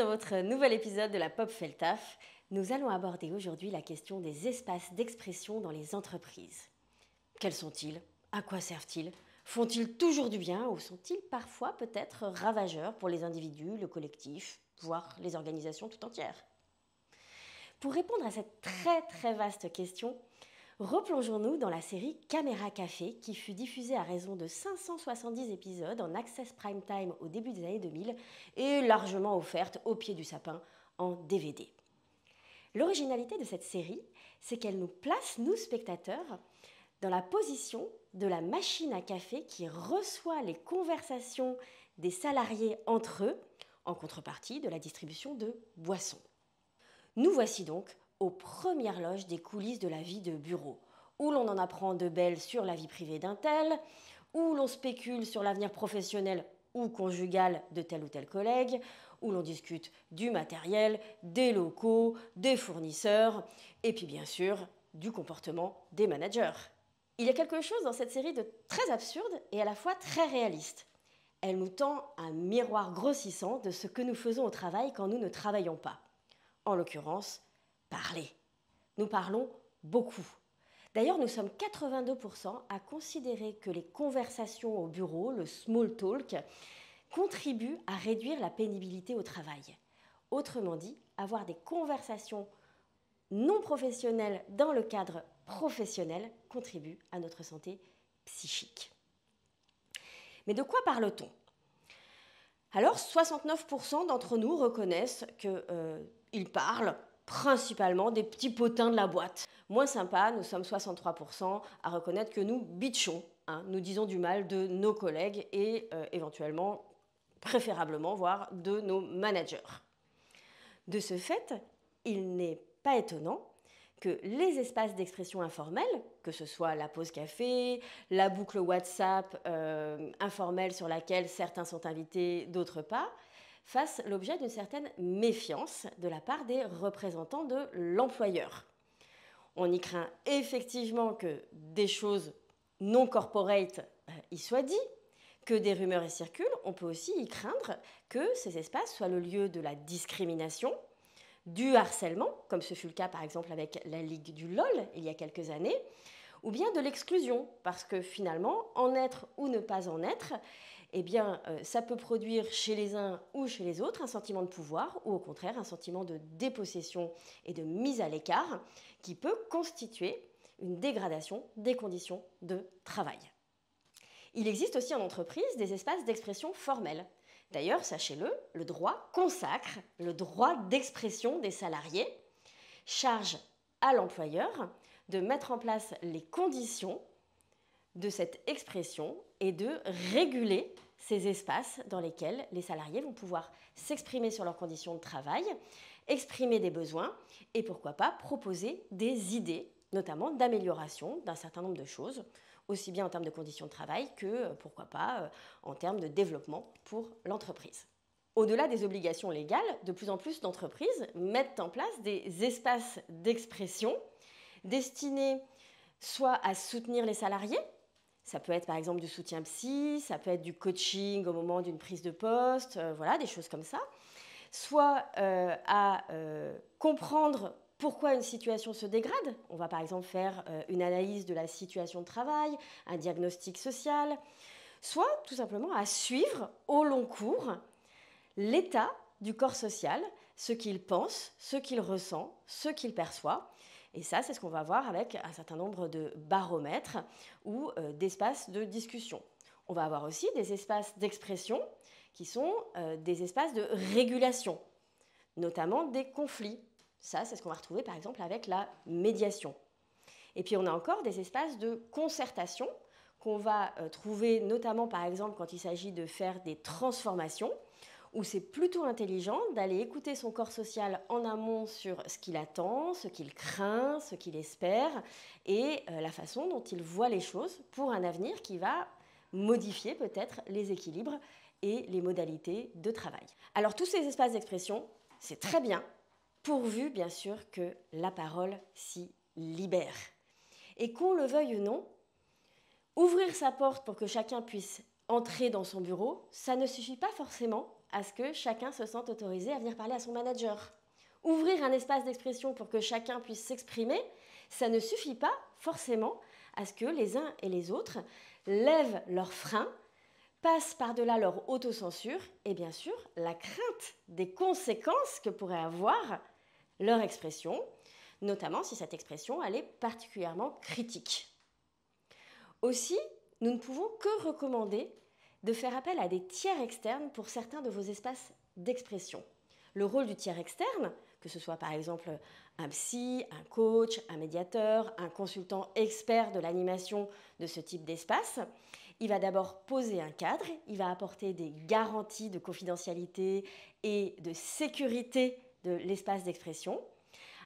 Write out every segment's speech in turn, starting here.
dans votre nouvel épisode de la Pop fait le taf. Nous allons aborder aujourd'hui la question des espaces d'expression dans les entreprises. Quels sont-ils? À quoi servent-ils? Font-ils toujours du bien ou sont-ils parfois peut-être ravageurs pour les individus, le collectif, voire les organisations tout entières? Pour répondre à cette très vaste question, replongeons-nous dans la série Caméra Café qui fut diffusée à raison de 570 épisodes en Access Prime Time au début des années 2000 et largement offerte au pied du sapin en DVD. L'originalité de cette série, c'est qu'elle nous place, nous spectateurs, dans la position de la machine à café qui reçoit les conversations des salariés entre eux en contrepartie de la distribution de boissons. Nous voici donc aux premières loges des coulisses de la vie de bureau, où l'on en apprend de belles sur la vie privée d'un tel, où l'on spécule sur l'avenir professionnel ou conjugal de tel ou tel collègue, où l'on discute du matériel, des locaux, des fournisseurs, et puis bien sûr du comportement des managers. Il y a quelque chose dans cette série de très absurde et à la fois très réaliste. Elle nous tend un miroir grossissant de ce que nous faisons au travail quand nous ne travaillons pas. En l'occurrence, parler. Nous parlons beaucoup. D'ailleurs, nous sommes 82% à considérer que les conversations au bureau, le small talk, contribuent à réduire la pénibilité au travail. Autrement dit, avoir des conversations non professionnelles dans le cadre professionnel contribue à notre santé psychique. Mais de quoi parle-t-on? Alors, 69% d'entre nous reconnaissent qu'ils parlent principalement des petits potins de la boîte. Moins sympa, nous sommes 63% à reconnaître que nous bitchons, nous disons du mal de nos collègues et éventuellement, préférablement, voire de nos managers. De ce fait, il n'est pas étonnant que les espaces d'expression informels, que ce soit la pause café, la boucle WhatsApp informelle sur laquelle certains sont invités, d'autres pas, fassent l'objet d'une certaine méfiance de la part des représentants de l'employeur. On y craint effectivement que des choses non corporate y soient dites, que des rumeurs y circulent. On peut aussi y craindre que ces espaces soient le lieu de la discrimination, du harcèlement, comme ce fut le cas par exemple avec la Ligue du LOL il y a quelques années, ou bien de l'exclusion, parce que finalement, en être ou ne pas en être, eh bien, ça peut produire chez les uns ou chez les autres un sentiment de pouvoir, ou au contraire un sentiment de dépossession et de mise à l'écart, qui peut constituer une dégradation des conditions de travail. Il existe aussi en entreprise des espaces d'expression formels. D'ailleurs, sachez-le, le droit consacre le droit d'expression des salariés, charge à l'employeur de mettre en place les conditions de cette expression et de réguler ces espaces dans lesquels les salariés vont pouvoir s'exprimer sur leurs conditions de travail, exprimer des besoins et pourquoi pas proposer des idées, notamment d'amélioration d'un certain nombre de choses, aussi bien en termes de conditions de travail que, pourquoi pas, en termes de développement pour l'entreprise. Au-delà des obligations légales, de plus en plus d'entreprises mettent en place des espaces d'expression destinés soit à soutenir les salariés, ça peut être par exemple du soutien psy, ça peut être du coaching au moment d'une prise de poste, voilà, des choses comme ça, soit à comprendre pourquoi une situation se dégrade. On va par exemple faire une analyse de la situation de travail, un diagnostic social, soit tout simplement à suivre au long cours l'état du corps social, ce qu'il pense, ce qu'il ressent, ce qu'il perçoit. Et ça, c'est ce qu'on va voir avec un certain nombre de baromètres ou d'espaces de discussion. On va avoir aussi des espaces d'expression qui sont des espaces de régulation, notamment des conflits. Ça, c'est ce qu'on va retrouver par exemple avec la médiation. Et puis on a encore des espaces de concertation qu'on va trouver notamment par exemple quand il s'agit de faire des transformations, où c'est plutôt intelligent d'aller écouter son corps social en amont sur ce qu'il attend, ce qu'il craint, ce qu'il espère, et la façon dont il voit les choses pour un avenir qui va modifier peut-être les équilibres et les modalités de travail. Alors tous ces espaces d'expression, c'est très bien, pourvu bien sûr que la parole s'y libère. Et qu'on le veuille ou non, ouvrir sa porte pour que chacun puisse entrer dans son bureau, ça ne suffit pas forcément à ce que chacun se sente autorisé à venir parler à son manager. Ouvrir un espace d'expression pour que chacun puisse s'exprimer, ça ne suffit pas forcément à ce que les uns et les autres lèvent leurs freins, passent par-delà leur autocensure et bien sûr la crainte des conséquences que pourrait avoir leur expression, notamment si cette expression elle est particulièrement critique. Aussi, nous ne pouvons que recommander de faire appel à des tiers externes pour certains de vos espaces d'expression. Le rôle du tiers externe, que ce soit par exemple un psy, un coach, un médiateur, un consultant expert de l'animation de ce type d'espace, il va d'abord poser un cadre, il va apporter des garanties de confidentialité et de sécurité de l'espace d'expression,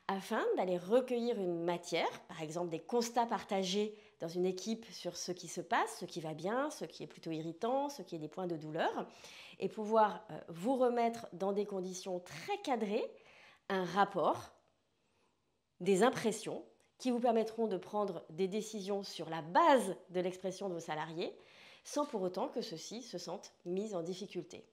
afin d'aller recueillir une matière, par exemple des constats partagés dans une équipe sur ce qui se passe, ce qui va bien, ce qui est plutôt irritant, ce qui est des points de douleur, et pouvoir vous remettre dans des conditions très cadrées un rapport, des impressions qui vous permettront de prendre des décisions sur la base de l'expression de vos salariés, sans pour autant que ceux-ci se sentent mis en difficulté.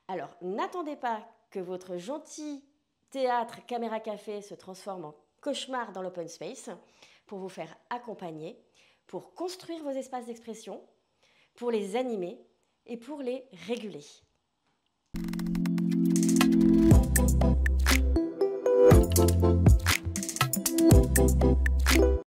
Alors, n'attendez pas que votre gentil théâtre Caméra Café se transforme en cauchemar dans l'open space pour vous faire accompagner, pour construire vos espaces d'expression, pour les animer et pour les réguler.